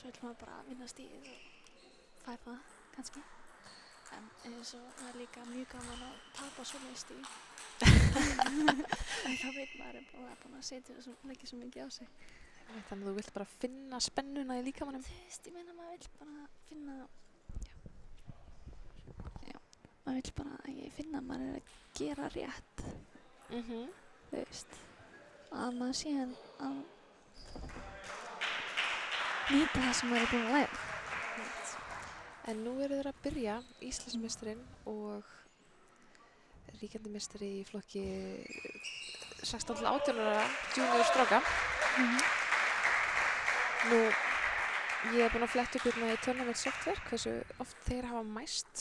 svo vill maður bara vinna stíð og fær það kannski. En eins og það líka mjög gaman að tapa svoleiðis stíð. En þá veit maður búin að setja leggja svo mikið á sig. Þannig að þú vilt bara finna spennuna í líkamannum? Þú veist, ég meina maður vill bara finna, maður vill bara finna að maður að gera rétt. Þú veist, að maður sé að nýta það sem maður búin að læra. En nú eru þeir að byrja, Íslandsmeistarinn og ríkjandi meistari í flokki 16-18 ára junior stráka. Nú, ég hef búin að fletta upp hérna í Tournament Software hversu oft þeir hafa mæst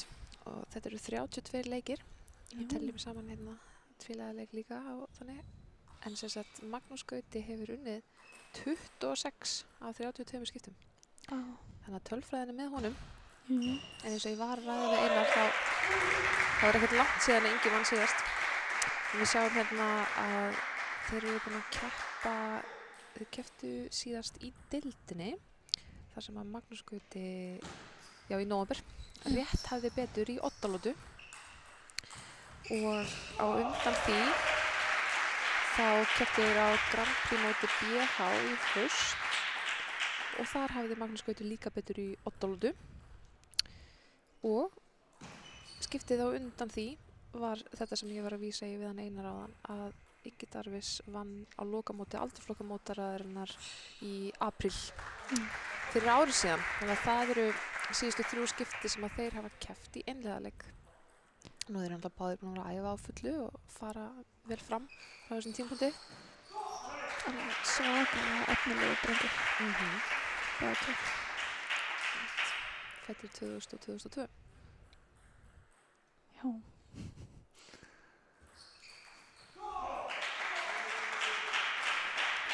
og þetta eru 32 leikir. Við teljum saman hérna tvíliðaleik líka og þannig. En sem sagt, Magnús Gauti hefur unnið 26 af 32 skiptum. Þannig að tölfræðin er með honum. En eins og ég var að ræða við Einar þá er ekkert langt síðan að Ingi vann síðast. Við sjáum hérna að þeir eru búin að keppa, þeir kepptu síðast í deildinni þar sem að Magnús Gauti, í nóvember, rétt hafði betur í oddalótu og á undan því þá kepptu þeir á Grand Prix móti BH í haust og þar hafði Magnús Gauti líka betur í oddalótu. Og skiptið á undan því var þetta sem ég var að vísa í við hann Einar áðan að Ingi Darvis vann á lokamóti aldursflokkamótaraðarinnar í apríl fyrir ári síðan. Þannig að það eru síðustu 3 skipti sem að þeir hafa keppt í einliðaleik. Nú eru alltaf báðir búin að æfa á fullu og fara vel fram á þessum tímapunkti. Alveg svakalega efnilegu drengur. Báðir. Fæddir 2000 og 2002. Já.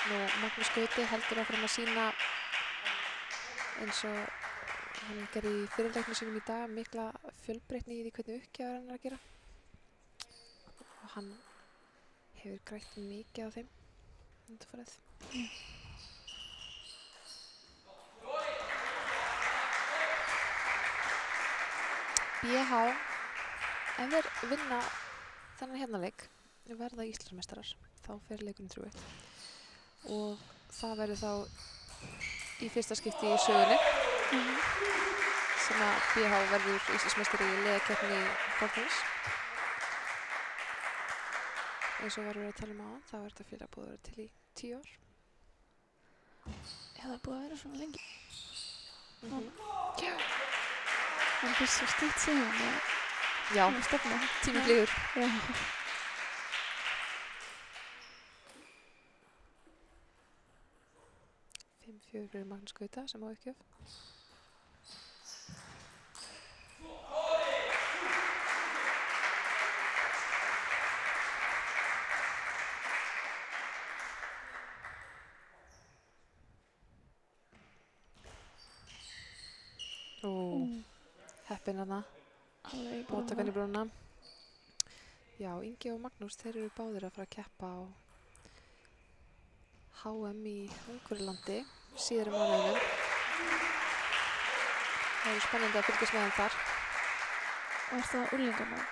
Nú, Magnús Gauti heldur áfram að sýna eins og hann gerði í fyrirleiknum sínum í dag mikla fjölbreytni í því hvernig uppgjafar hann er að gera. Og hann hefur grætt mikið á þeim undanfarið. BH, ef þeir vinna þennan hérna leik, verða Íslandsmeistarar, þá fer leikurinn 3-1. Og það verður þá í fyrsta skipti í sögunni sem að BH verður Íslandsmeistari í liðakeppni Borgarnes. Eins og var verið að tala áðan, þá er þetta félag búið að vera til í 10 ár. Já, það er búið að vera svona lengi. Já. Það er svo stutt síðan Já, tími flýgur. Já. 5-4 fyrir Magnús Gauta sem á uppgjöf. Heppinn þarna. Móttakan í brúnna. Já, Ingi og Magnús, þeir eru báðir að fara að keppa á HM í Ungverjalandi síðar í mánuðinum. Það er spennandi að fylgjast með þeim þar. Og er það unglingamót?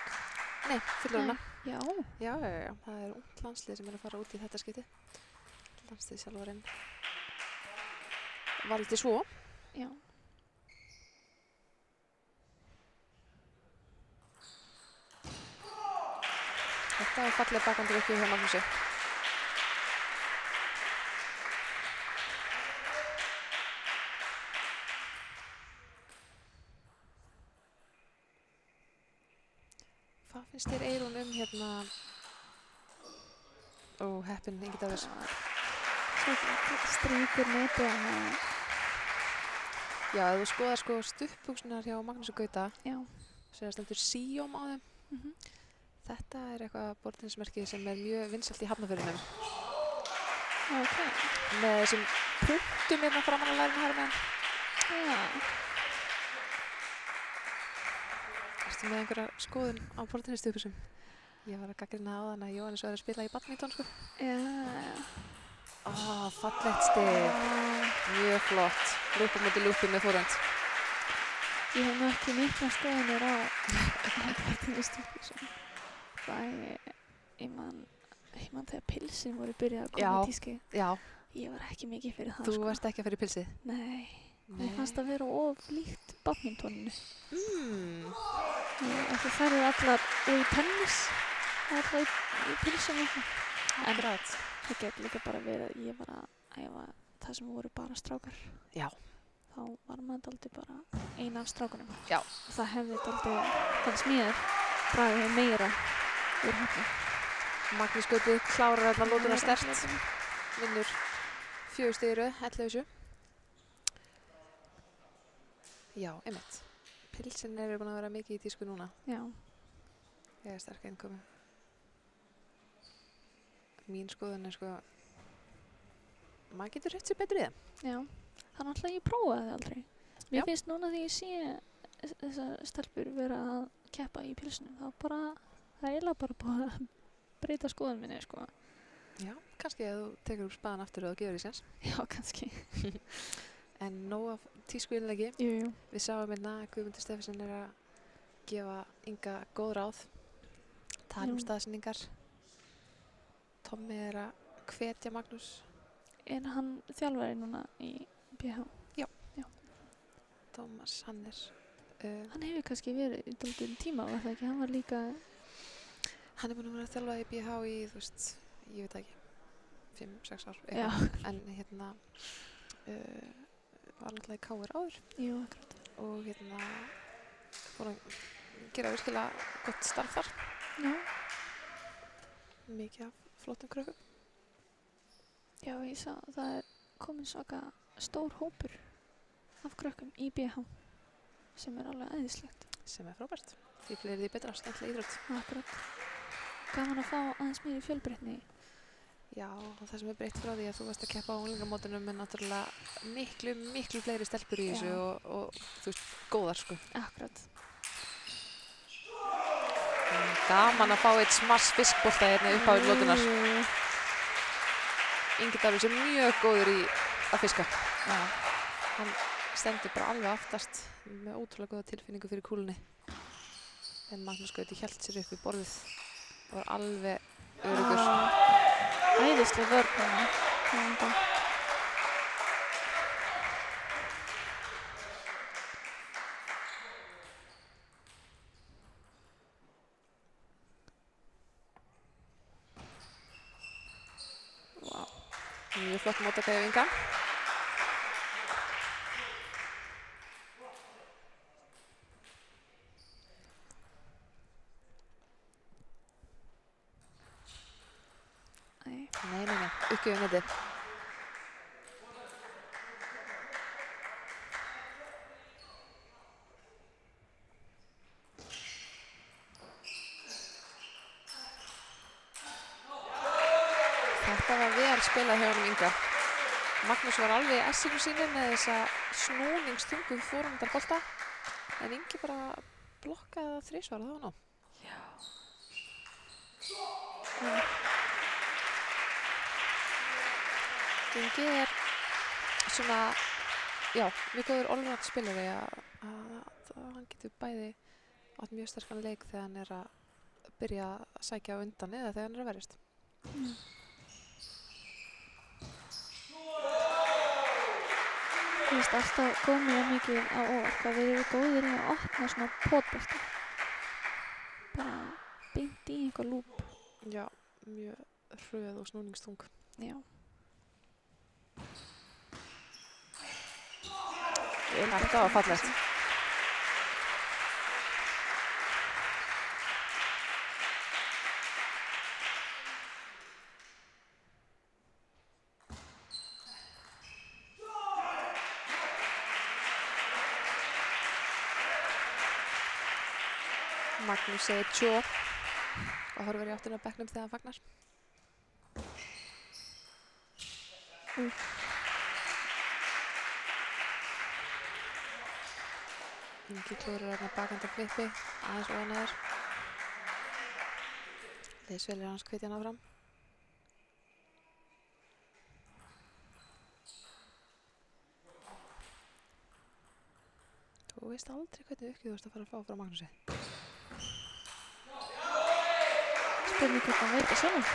Nei, fullorðna. Já. Já. Það er ungt landslið sem er að fara út í þetta skipti. Landsliðsþjálfarinn valdi svo. Já. Þetta er falleg bakandi uppgjöf hjá Magnúsi. Hvað finnst þér Eyrún hérna? Heppinn Ingi Darvis. Stríkur netið hana. Já, ef þú skoðar stuttbuxurnar hjá Magnúsi Gauta, svo stendur Síóm á þeim. Þetta er eitthvað borðinsmerki sem er mjög vinsælt í Hafnarfirðinum. Ok. Með þessum punktum hérna framan á lærinu herrmenn. Já. Ertu með einhverja skoðun á borðinstupuxum? Ég var að gagnrýna á þann að Jóhannes var að spila í badminton, sko. Já. Fallegt stig. Mjög flott. Lúpa múti lúpi með fórhönd. Ég hef nú ekki mikla skoðanir á handbættinni stúlku. Ég man þegar pilsin voru byrjað að koma í tísku. Já. Ég var ekki mikið fyrir það, Þú varst ekki að fyrir pilsið? Nei. Mér fannst að vera of líkt badmintoninu. Það eru allar og í tennis, allar í pilsum eitthvað. Akkurat. Það getur líka bara verið að ég var að æfa það sem voru bara strákar. Já. Þá var maður dálítið bara eina af strákunum. Já. Það hefði dálítið, fannst mér, dragið meira úr höfnum. Magnús Gauti klárar þarna lótuna sterkt. Vinnur 4 stig í röð, 11-7. Já, einmitt. Pilsin eru búin að vera mikið í tísku núna. Já. Ég er sterk innkomi. Mín skoðun er maður getur hreift sér betur í það. Já, það náttúrulega ég prófaði það aldrei. Mér finnst núna því ég sé þessar stelpur vera að keppa í pilsinu, það er eiginlega bara búið að breyta skoðun minni, Já, kannski að þú tekur upp spaðan aftur og þú gefur því séns. Já, kannski. En nóg af tísku innleggi. Jú. Við sáum að Guðmundur Steffensen er að gefa Inga góð ráð. Tala staðsendingar. Tommi er að hvetja Magnús. Er hann þjálfari núna í BH? Já. Tómas, hann er... hann hefur kannski verið í dálítið tíma, var það ekki? Hann var líka... Hann er búinn að vera að þjálfa í BH í, ég veit ekki, 5-6 ár. Já. En var náttúrulega í KR áður. Jú, akkurat. Og búinn að gera virkilega gott starf þar. Já. Mikið af flottum krökkum. Já, ég sá að það er komin svaka stór hópur af krökkum í BH sem er alveg æðislegt. Sem er frábært. Því fleiri því betra, skemmtileg íþrótt. Akkurat. Gaman að fá aðeins meiri fjölbreytni. Já, og það sem er breytt frá því að þú varst að keppa á unglingamótunum er náttúrulega miklu fleiri stelpur í þessu og góðar Akkurat. Gaman að fá eitt smars fiskbolta hérna upp á lótunar. Ingi Darvís er mjög góður í að fiska. Já. Hann stendur bara alveg aftast með ótrúlega góða tilfinningu fyrir kúlunni. En Magnús Gauti hélt sér upp í borðið og var alveg öruggur. Æðisleg vörn hérna. Vá. Mjög flott móttaka hjá Inga. Nei, uppgjöfum þetta. Þetta var vel spilað hjá honum Inga. Magnús var alveg í essinu sínu með þessa snúningsþungu fórhandarbolta en Ingi bara blokkaði það 3 svar, það var nóg. Já. Ingi er mjög góður allround spilari að hann getur bæði átt mjög sterkan leik þegar hann er að byrja að sækja á undan eða þegar hann er að verjast. Þú veist, alltaf komið mikið á óvart hvað við erum góðir í að opna svona potbolta. Bara beint í einhver lúp. Já, mjög hröð og snúningsþung. Já. Þetta var fallegt. Magnús segir tjó og horfir í áttina á bekknum þegar hann fagnar. Ingi klórar hérna bakandi flippi, aðeins ofanaður. Liðsfélagar hans hvetja hann áfram. og veist aldrei hvernig uppgjöf þú ert að fara að fá frá Magnúsi. Spurning hvort hann veit það sjálf.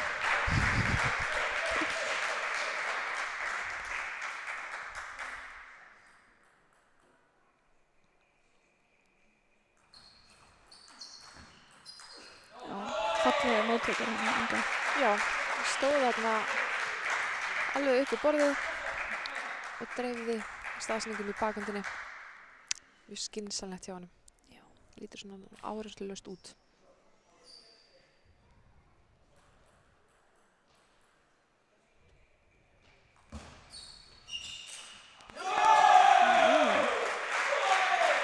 Fallega móttökur hann Inga. Já, stóð þarna alveg upp í borðið og dreifði staðsendingum í bakendinni. Mjög skynsamlegt hjá honum. Já. Lítur svona áreynslulaust út.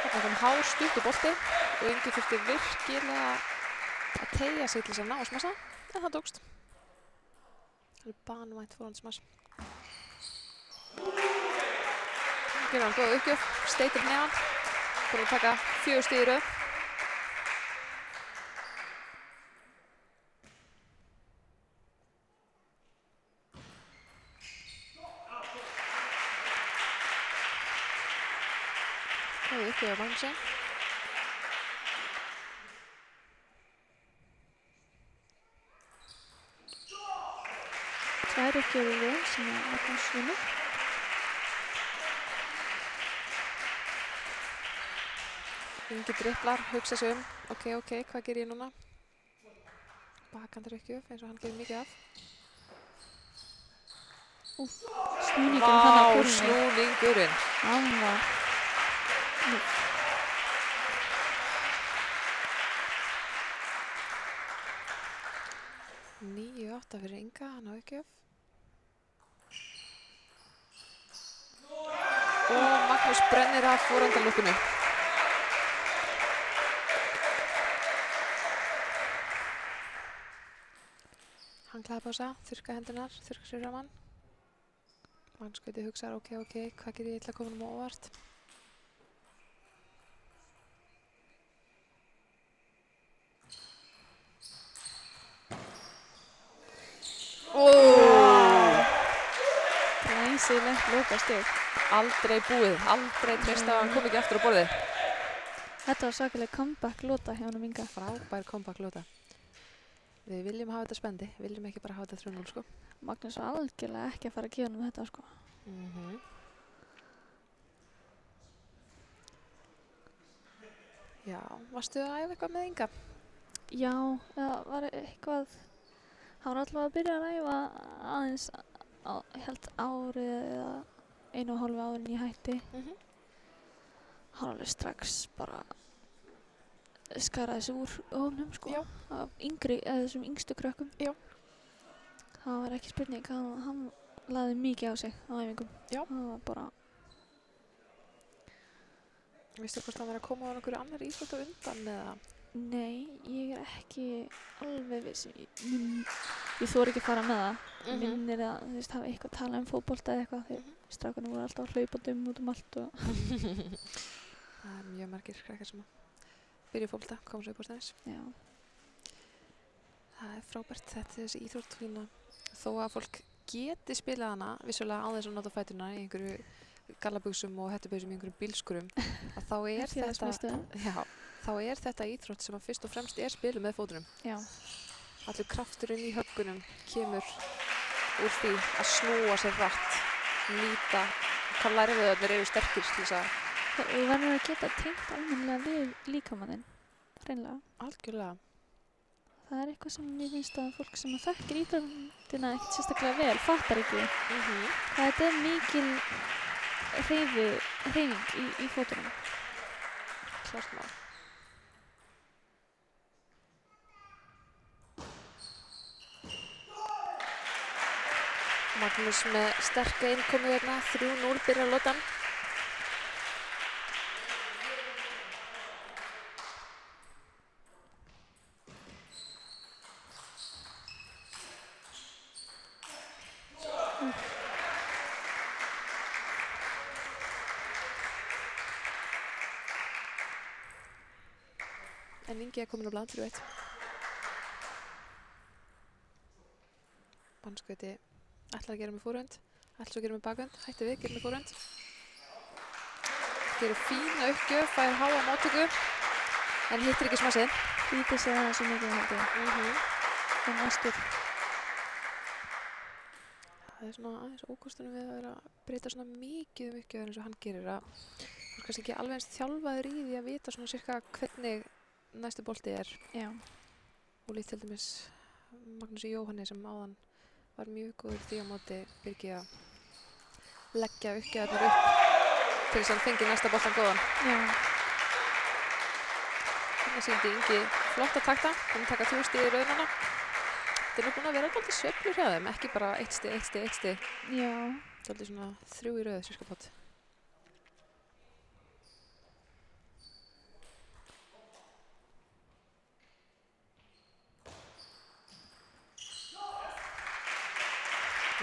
Þarna kom hár stuttur bolti og Ingi þurfti virkilega að teygja sig til þess að ná smassa, en það tókst. Það er banvænt fórhandsmass. Gerði hann góð uppgjöf, steytir neðan, búinn að taka 4 stig í röð. Góð uppgjöf á Magnúsi. Það er ekki við sem er Magnús vinnur. Ingi dribblar, hugsa sig ok, hvað ger ég núna? Bakandi uppgjöf, eins og hann gerir mikið af. Snúningurinn hann að kúrunni. Snúningurinn. Hann var... 9-8 fyrir Inga, hann á uppgjöf. Og Magnús brennir af forendalúkunu. Hann klappása, þurrka hendurnar, þurrka sér framan. Magnús Gauti hugsar, ok, hvað ger ég illa að koma um á óvart? Glæsilegt lokastig. Aldrei búið, aldrei treyst að hann kom ekki aftur á borðið. Þetta var svakaleg comeback lota hjá honum Inga. Frábær comeback lota. Við viljum hafa þetta spendi, viljum ekki bara hafa þetta 3-0 sko. Magnús var algjörlega ekki að fara að gefa honum þetta sko. Já, varstu að æfa eitthvað með Inga? Já, það var eitthvað... Hann var alltaf að byrja að æfa aðeins ég held árið eða 1,5 árin ég hætti. Hann alveg strax bara skaraði sig úr hópnum sko. Af yngri, eða þessum yngstu krökkum. Já. Það var ekki spurning, hann lagði mikið á sig á æfingum. Já. Það var bara... Veistu hvort hann var að koma á einhverju annar íþrótt á undan eða? Nei, ég er ekki alveg viss. Ég þori ekki að fara með það. Minnir að þú veist hafa eitthvað að tala um fótbolta eða eitthvað. Þegar strákarnir voru alltaf að hlaupa út allt og... Það er mjög margir krakkar sem að byrja í fótbolta, koma svo upp á stæðis. Já. Það er frábært, þetta er þessi íþrótt fína. Þó að fólk geti spilað hana, vissulega á þess að nota fæturna í einhverju gallabuxum og hettubuxum í einhverjum bílskurum, að þá er þetta íþrótt sem að fyrst og fremst er spilað með fótunum. Já. Allur krafturinn í höggunum kemur úr því að snúa sér rætt, nýta hvað lærvöðarnir eru sterkir til þess að... Þú verður að geta tengt almennilega við líkamanninn, hreinlega. Algjörlega. Það er eitthvað sem ég finnst að fólk sem þekkir íþróttina ekkert sérstaklega vel, fattar ekki. Hvað þetta er mikil hreyfing í fótunum. Klart mál. Magnús með sterka innkomu hérna, 3-0 byrjar lotan. En Ingi er komin á blað 3-1. Magnús Gauti ætlar að gera með fórhönd, ætlar að gera með bakhönd, hætti við, gera með fórhönd. gerir fína uppgjöf, fær háa móttöku, en hittir ekki smassið. Lítið sér aðeins svo mikið held ég. En næstur. Það er svona aðeins ókostunum við að vera að breyta svona mikið uppgjöf eins og hann gerir að þú er kannski ekki alveg eins þjálfaður í því að vita svona cirka hvernig næstu bolti er. Já. Og líkt til dæmis Magnúsi Jóhanni sem áðan var mjög góður í því á móti Birgi að leggja uppgjöfarnar upp til þess að hann fengi næsta boltan góðan. Já. Þannig sýndi Ingi flotta takta, hann taka 3 stig í rauðnana. Þetta er nú búin að vera dálítið sveiflur hjá þeim, ekki bara 1 stig, 1 stig, 1 stig. Já. Dálítið svona 3 í rauð, cirka pott.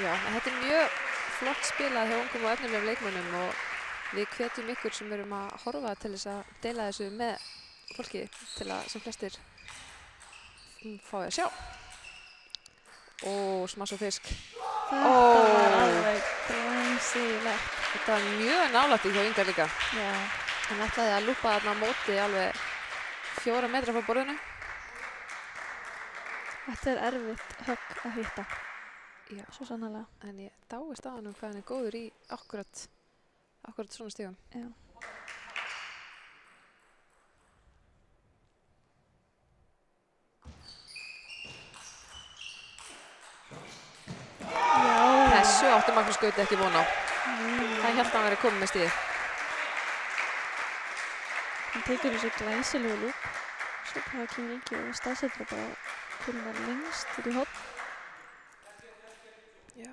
Já, en þetta er mjög flott spilað hjá ungum og efnilegum leikmönnum og við hvetjum ykkur sem erum að horfa til þess að deila þessu með fólki til að sem flestir fái að sjá. Og smass og fisk. Þetta var alveg glæsilegt. Þetta var mjög nálægt hjá Inga líka. Já. Hann ætlaði að lúpa þarna á móti alveg 4 metra frá borðinu. Þetta er erfitt högg að hitta. Já. Svo sannarlega. En ég dáist að hann hvað hann er góður í akkurat svona stigum. Já. Þessu átti Magnús Gauti ekki von á. Það hélt að hann verið komið með stigið. Hann tekur þessu glæsilegu lúp. Svo bara kemur Ingi og staðsetur bara kúluna lengst út í horn. Já.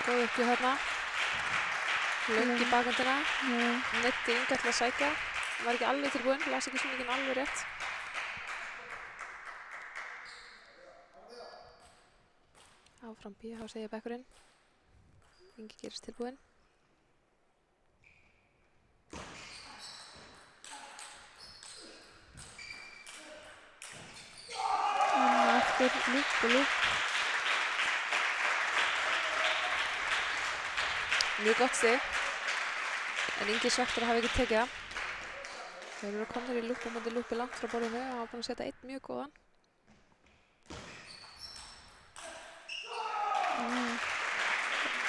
Góð uppgjöf hérna. Löng í bakvendina. Netti Inga til að sækja. Var ekki alveg tilbúinn, las ekki snúningin alveg rétt. Áfram BH segja bekkurinn. Ingi gerist tilbúinn. Eftir lúp og lúp. Mjög gott stig. En Ingi svekktur að hafa ekki tekið það. Þeir eru komnir í lúp og móti lúpi langt frá borðinu og hafa búin að setja 1 mjög góðan.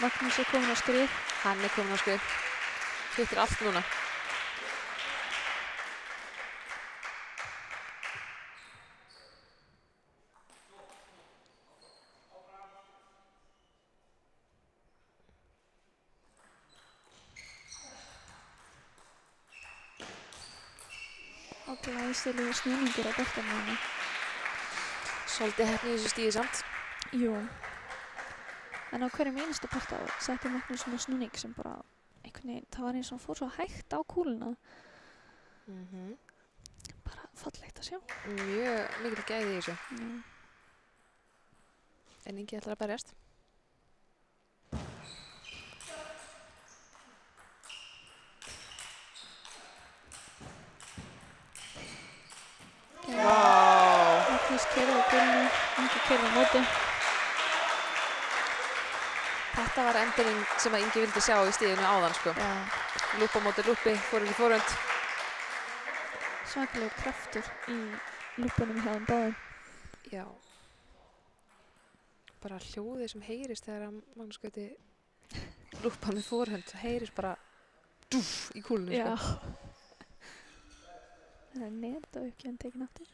Magnús er komin á skrið. Hann er komin á skrið. Hittir allt núna. Og glæsilegu snúningur á boltanum hann. Svolítið heppni í þessu stíði samt. Jú. En á hverjum einasta bolta setti Magnús svona snúning sem bara einhvern veginn, það var eins og hann fór svo hægt á kúluna. Bara fallegt að sjá. Mjög mikil gæði í þessu. Já. En Ingi ætlar að berjast. Magnús keyrði á kúlunu, Ingi keyrði á móti. Þetta var endurinn sem að Ingi vildi sjá í stíðinu áðan, sko. Já. Lúp á móti lúpi, fór inn í fórhund. Svakalegur kraftur í lúpunum hjá þeim báðum. Já. Bara hljóðið sem heyrist þegar að Magnús Gauti lúpa með fórhund, heyrist bara dúf í kúlunni, sko. Já. Það er net og uppgjöfn tekin aftur.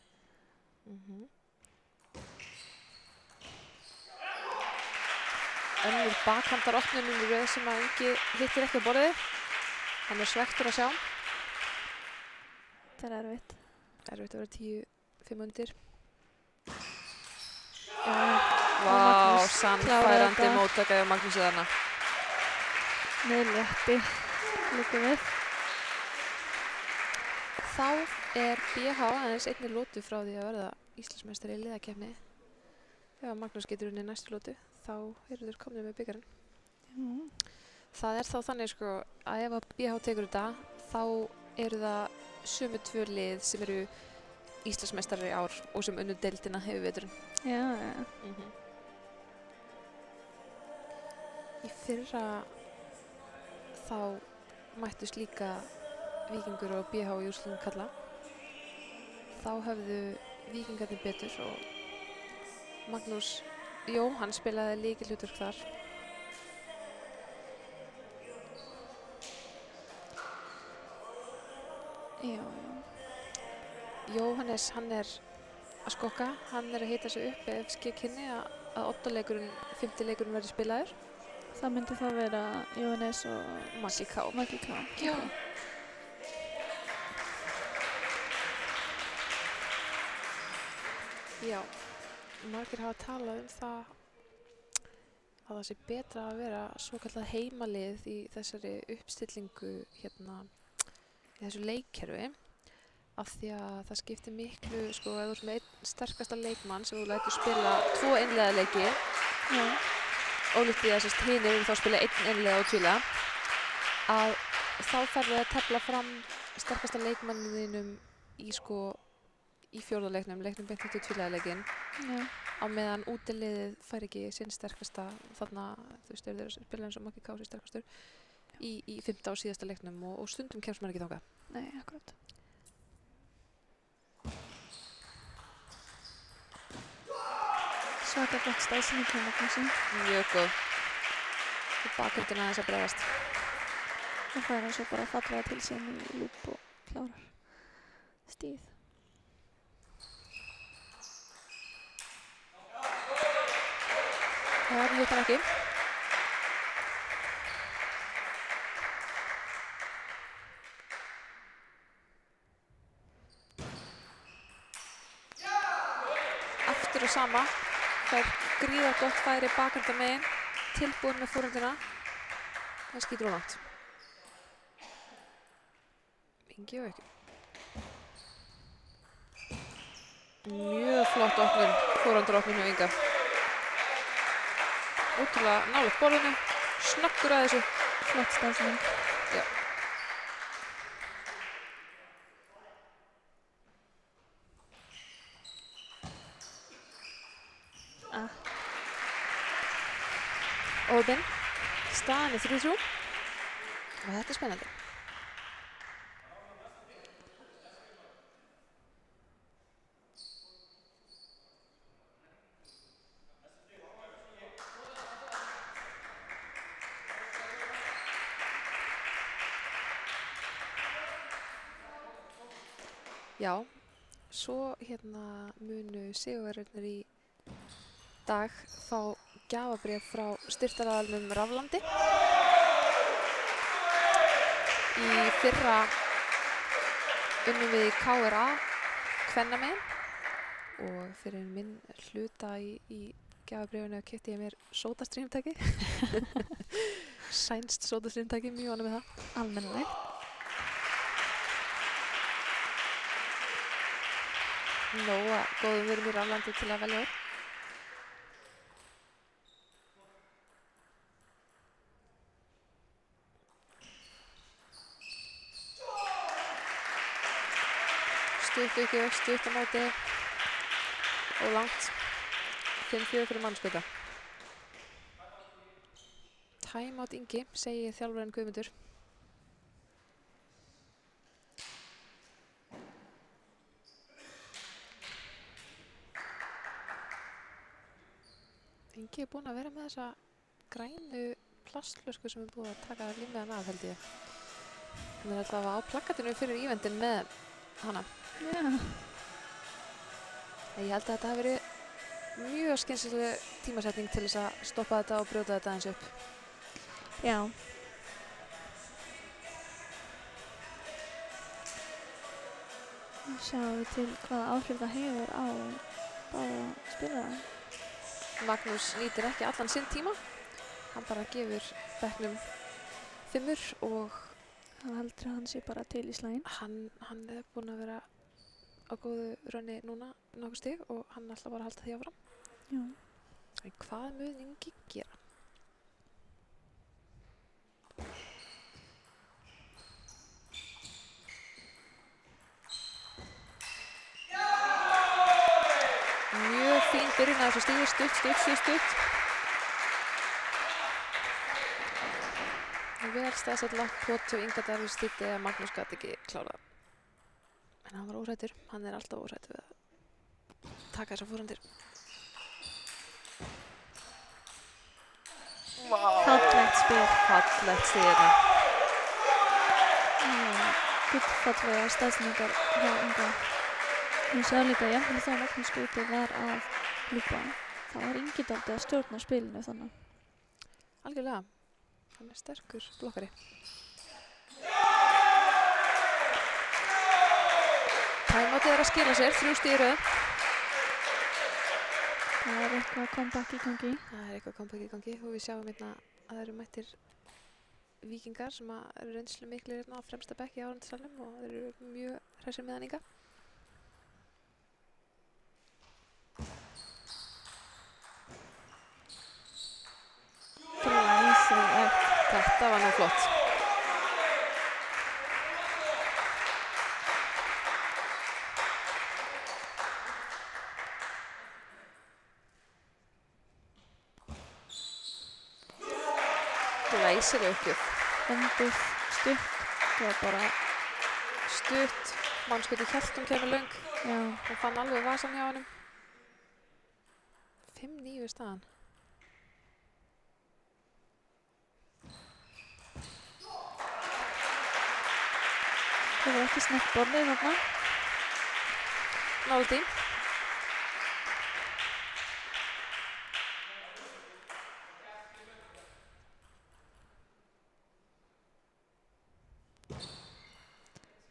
Önnur bakhandaropnunum í röð sem að Ingi hittir ekki á borðið. Hann er svekktur að sjá. Þetta er erfitt. Erfitt að vera 10-5 undir. Vá, sannfærandi móttaka hjá Magnúsi þarna. Með létti, líka við. Þá er BH aðeins einni lótu frá því að verða Íslandsmeistari í liðakeppni. Ef Magnús getur unnið næstu lótu, þá eru þeir komnir með bikarinn. Það er þá þannig sko að ef að BH tekur þetta, þá eru það sömu 2 lið sem eru Íslandsmeistarar í ár og sem unnu deildina hefur veturinn. Já, já. Í fyrra þá mættust líka Víkingur og BH í úrslitum karla. Þá höfðu Víkingarnir betur og Magnús hann spilaði lykilhlutverk þar. Já. Jóhannes, hann að skokka, hann að hita sig upp ef kynni að 5. leikurinn verði spilaður. Það myndi þá vera Jóhannes og Maggi K. Já. Já, margir hafa talað það að það sé betra að vera svokallað heimalið í þessari uppstillingu í þessu leikkerfi af því að það skiptir miklu, ef þú ert með einn sterkasta leikmann sem þú lætur spila 2 einliðaleiki ólíkt því að hinir eru þá að spila 1 einliða og tvíliða að þá þarf að tefla fram sterkasta leikmannin þínum í 4. leiknum beint út í tvíliðaleikinn á meðan útiliðið fær ekki sinn sterkasta þarna, þú veist, þeir spila eins og Maggi K. sér sterkastur í 5. og síðasta leiknum og stundum kemst maður ekki þangað. Nei, akkurat. Svaka flott staðsending hjá Magnúsi. Mjög góð. Og bakhöndin aðeins að bregðast. Og fær hann svo bara fallega til sín í lúp og klárar stíð. Það njótt hann ekki. Aftur og sama. Fær gríðargott færi bakhöndamegin, tilbúin með forhendina. Það skýtur of langt. Ingi og ekki. Mjög flott opnun, forhendaropnun hjá Inga. Ótrúlega nálægt borðinu, snöggur að þessu. Flott staðsending. Já. Óðinn, staðan 3-3 og þetta spennandi. Já, svo munu sigurverðirnir í dag fá gjafabréf frá styrktaraðilnum Raflandi. Í fyrra unnum við KRA kvennamegin og fyrir minn hluta í gjafabréfinu keypti ég mér sódastrýmtæki. Sænskt sódastrýmtæki, mjög ánægð með það. Almennilegt. Nóga góðum við erum í Raflandi til að velja úr. Stutt uppgjöf, stutt á móti og langt. 5-4 fyrir mannskauta. Timeout Ingi, segir þjálfarinn Guðmundur. Ingi búinn að vera með þessa grænu plastflösku sem búið að taka límiðan af, held ég. Hann alltaf á plakatinu fyrir eventin með hana. Já. Ég held að þetta hafi verið mjög skynsamleg tímasetning til þess að stoppa þetta og brjóta þetta aðeins upp. Já. Nú sjáum við til hvaða áhrif það hefur á báða spilara. Magnús nýtir ekki allan sinn tíma. Hann bara gefur bekknum 5 og hann heldur að hann sé bara til í slaginn. Hann búinn að vera á góðu raunni núna nokkuð stig og hann ætla bara að halda því áfram. Já. En hvað mun Ingi gera? fín byrjun að þessu stíði, stutt. Vel staðsett langt pot hjá Inga Darvís þýddi að Magnús gat ekki klárað. En hann var óhræddur, hann er alltaf óhræddur við að taka þessar fórandir. Fallegt spil. Fallegt stíðina. Gullfallega staðsendingar hjá Inga. Hún sá líka jafnvel þá Magnús Gauti var að lúpa. Það var Ingi dálítið að stjórna spilinu þannig. Algjörlega. Hann er sterkur blokkari. Timeoutið er að skila sér, 3 stig í röð. Það er eitthvað comeback í gangi. Það er eitthvað comeback í gangi og við sjáum hérna að það eru mættir víkingar sem eru reynslu miklir hérna á fremsta bekk í Árnandissalnum og þeir eru mjög hressir með hann Inga. Glæsilegt. Þetta var nú flott. Glæsileg uppgjöf. Öndið, stutt. Það var bara Stutt. Mannskauti hélt hún kemur löng. já, Hún fann alveg vasan hjá hennum. 5-9 staðan. það var ekki snett borðið þarna. Náðu því.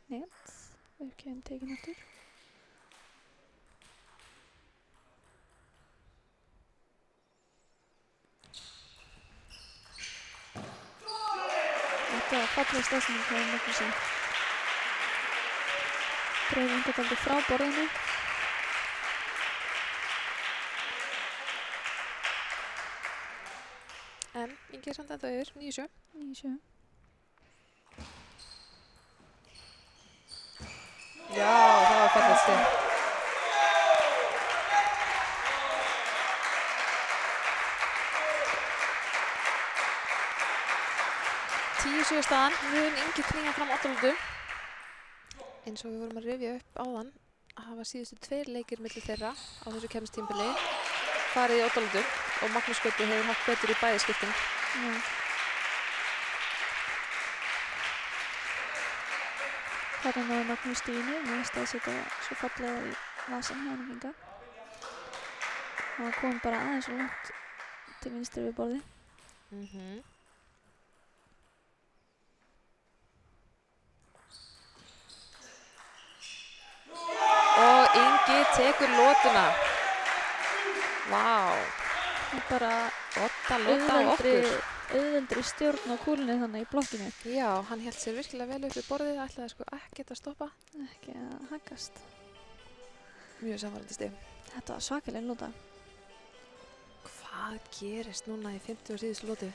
Net. Uppgjöfin tekin aftur. Þetta var falleg staðsending hjá Magnúsi. Dreif Inga dálítið frá borðinu. En Ingi er samt ennþá yfir, 9-7. 9-7. Já, það var fallegt stig. Tíu sjö staðan, mun Ingi knýja fram 8 lútu. Eins og við vorum að rifja upp áðan að hafa síðustu 2 leikir milli þeirra á þessu keppnistímabili farið í 8 lútu og Magnús Gauti hefur haft betur í bæði skiptin. Já. Þarna náði Magnús stíðinu, mér staðsetja svo fallega í vasan hjá honum Inga. Hann kom bara aðeins og langt til vinstri við borðið. Og Ingi tekur lótuna. Vá. Það er bara Odda lóta á okkur. auðveldri stjórn á kúlunni þannig í blokkinu. Já, hann hélt sér virkilega vel upp við borðið, ætlaði sko ekkert að stoppa. Ekki að haggast. Mjög samvarandi stig. Þetta var svakaleg lóta. Hvað gerist núna í 50 og síðustu lótu?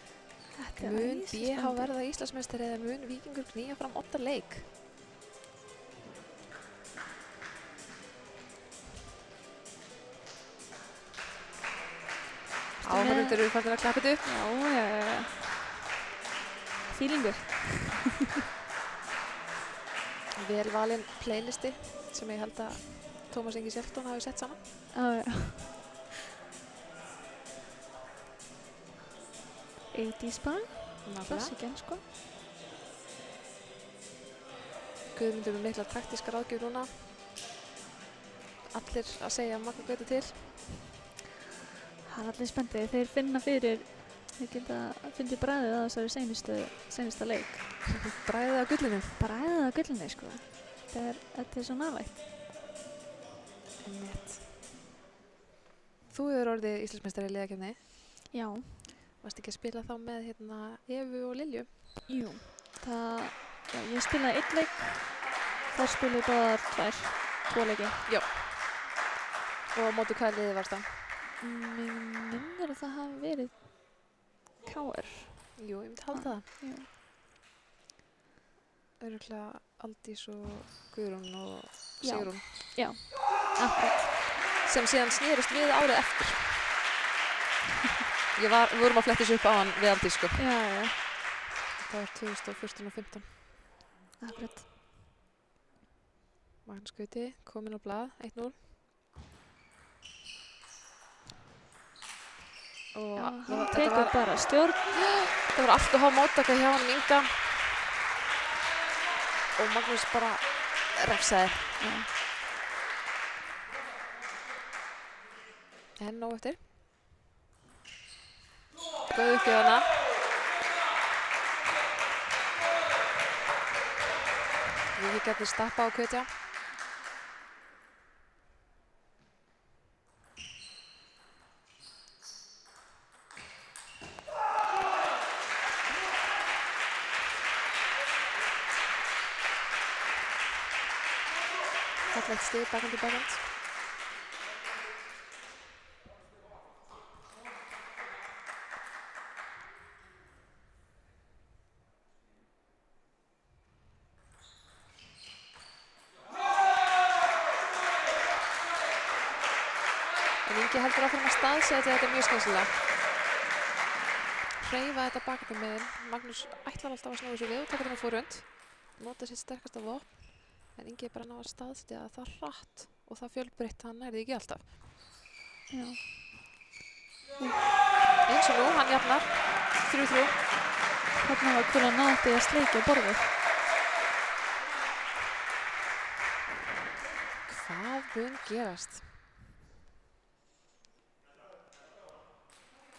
Þetta er Mun BH æsispennandi. verða Íslandsmeistari eða mun Víkingur knýja fram 8 leik? Áhorfendur eru farnir að klappa þetta upp. Já. Fílingur. Vel valinn playlisti sem ég held að Tómas Ingi Sjelton hafi sett saman. Já. 80s bara. Klassikinn sko. Guðmundur með mikla taktíska ráðgjöf núna. Allir að segja Magnús Gauti til. Það er allir spenntið. Þeir finna fyrir, þeir geta fundið bragðið á þessari seinasta leik. Bragðið á gullinu. Bragðið á gullinu sko. Þetta er svo nálægt. Einmitt. Þú hefur orðið Íslandsmeistari í liðakeppni. Já. Varst ekki að spila þá með hérna Evu og Lilju? Jú. Ég spilaði 1 leik. Þar spilaði báðar 2 leiki. Já. Og á móti hvaða liði varst það? Mig minnir að það hafi verið KR. Jú, ég myndi halda það. Já. Örugglega Aldís og Guðrún og Sigrún. Já, akkurat. sem síðan snerist við árið eftir. Við vorum að fletta þessu upp á hann við aldrei, sko. Já. Það var 2014 og 15. Akkurat. Magnús Gauti kominn á blað, 1-0. Og hann tekur bara stjórn. Það var allt og há móttaka hjá hann Inga. Og Magnús bara refsaði. En nóg eftir. Góð uppgjöf hana. Við getum stappa á hvetja. Fallegt stig, bakhand í bakhand. En Ingi heldur áfram að staðsetja þetta mjög skynsilega. Hreyfa þetta bakhandum megin. Magnús ætlar alltaf að snúa þessu við og taka þennan fórhund. Nota sitt sterkasta vopn. En Ingi bara ná að staðsetja það hratt og það fjölbreytt, hann nærði ekki alltaf. Já. Eins og nú, hann jafnar. 3-3. Þarna var Kula nátti að sleikja borðið. Hvað mun gerast?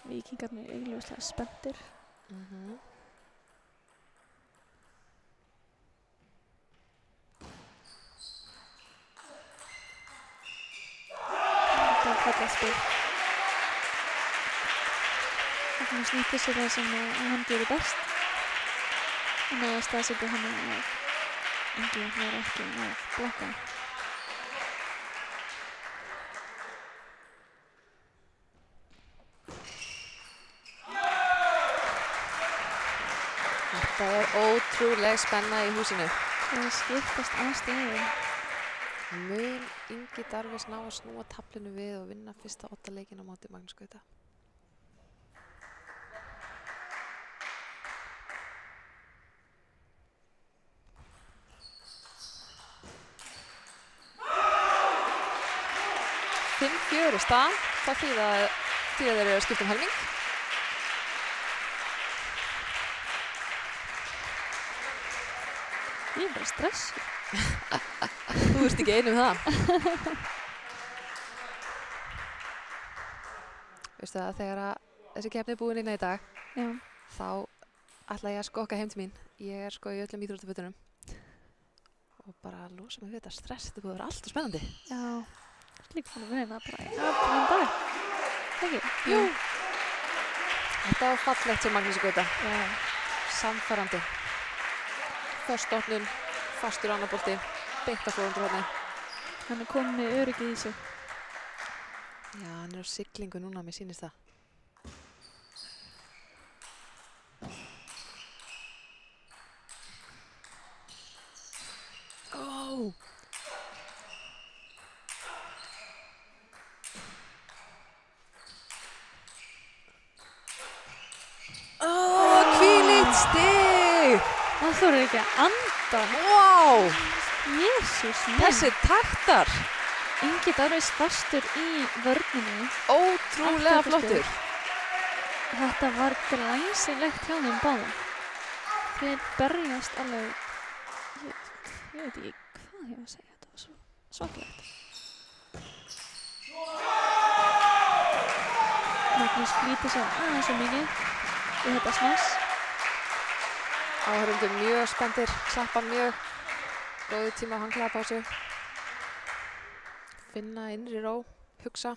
Víkingarnir augljóslega spenntir. Þetta var fallegt spil. Magnús nýtti sér það sem hann gerir best. Og náði að staðsetja hann að Ingi var ekki að blokka. Það er ótrúleg spenna í húsinu. Það skiptast á stigum. Mun Ingi Darvís ná að snúa taflinu við og vinna fyrsta 8 leikinn á móti Magnús Gauta. Fjóri stað, það þýðir að þeir eru að skipta helming. Ég er bara stressuð. Þú ert ekki einu það. Veistu það, þegar þessi keppni er búin í dag, þá ætla ég að skokka heim til mín. Ég er sko í öllum íþróttafötunum. Og bara að losa mig við þetta stress, þetta búið að vera alltaf spennandi. Já. Líka fann að vinna bara í allan dag. Ekki? Jú. Þetta var fallegt sem Magnús Gauta. Samfærandi. Föst opnun, fastur annabolti, beint á fórhundurhorni. Hann er komið með öryggið í sig. Já, hann er á siglingu núna, mér sýnist það. Það þorir ekki að anda. Vá! Jesús minn. Þessi taktar. Ingi Darvís fastur í vörninni. Ótrúlega flottur. Þetta var glæsilegt hjá þeim báðum. Þeir berjast alveg, ég veit ekki hvað ég var að segja, þetta var svo svakalegt. Magnús flýtir sér aðeins svo mikið í þetta smass. Áhorfendur mjög spenntir, klappa mjög, góðu tíma á handklæðapásu. Finna innri ró, hugsa.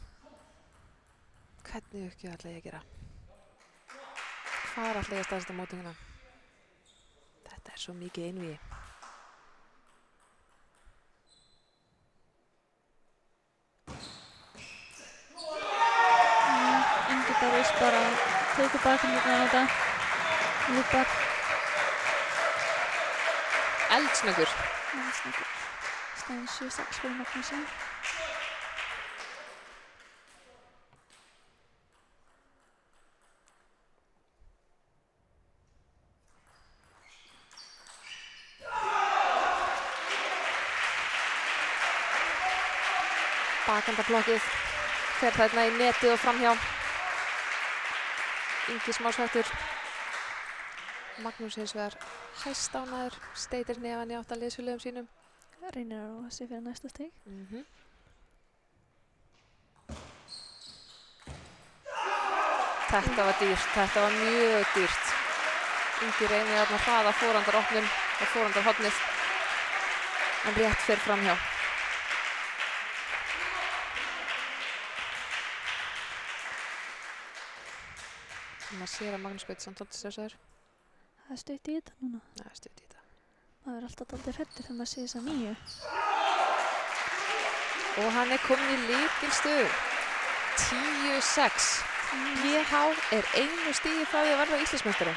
Hvernig uppgjöf ætla ég að gera? Hvar ætla ég að staðsetja móti hérna? Þetta er svo mikið einvígi. Ingi Darvís bara tekur bakgrunni á þetta, lúpar. Eldsnöggur. Staðinn 7-6 fyrir Magnúsi. Bakandaplokkið fer þarna í netið og framhjá. Ingi smásvættur. Magnús hins vegar hæstánæður, steytir nefan í átt að liðsfélögum sínum. Reynir að róa sig fyrir næsta stig. Þetta var dýrt, þetta var mjög dýrt. Ingi reynir að hraða forandaropnum og forandarhornið, en rétt fer framhjá. Maður sér að Magnús Gauti samt svolítið stressaður. Það er stutt í þetta núna. Það er stutt í þetta. Maður er alltaf dálítið hræddur þegar maður sé þessa 9. Og hann er komin í lykilstöðu. 10-6. BH er 1 stigi frá því að verða Íslandsmeistari.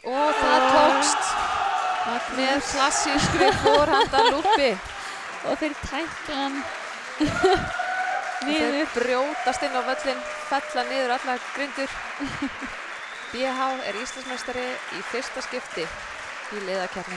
Og það tókst með klassískri forhandalúppi. Og þeir tæklan Þeir brjótast inn á völlinn, fella niður allar grindur. BH er Íslandsmeistari í fyrsta skipti í liðakeppni.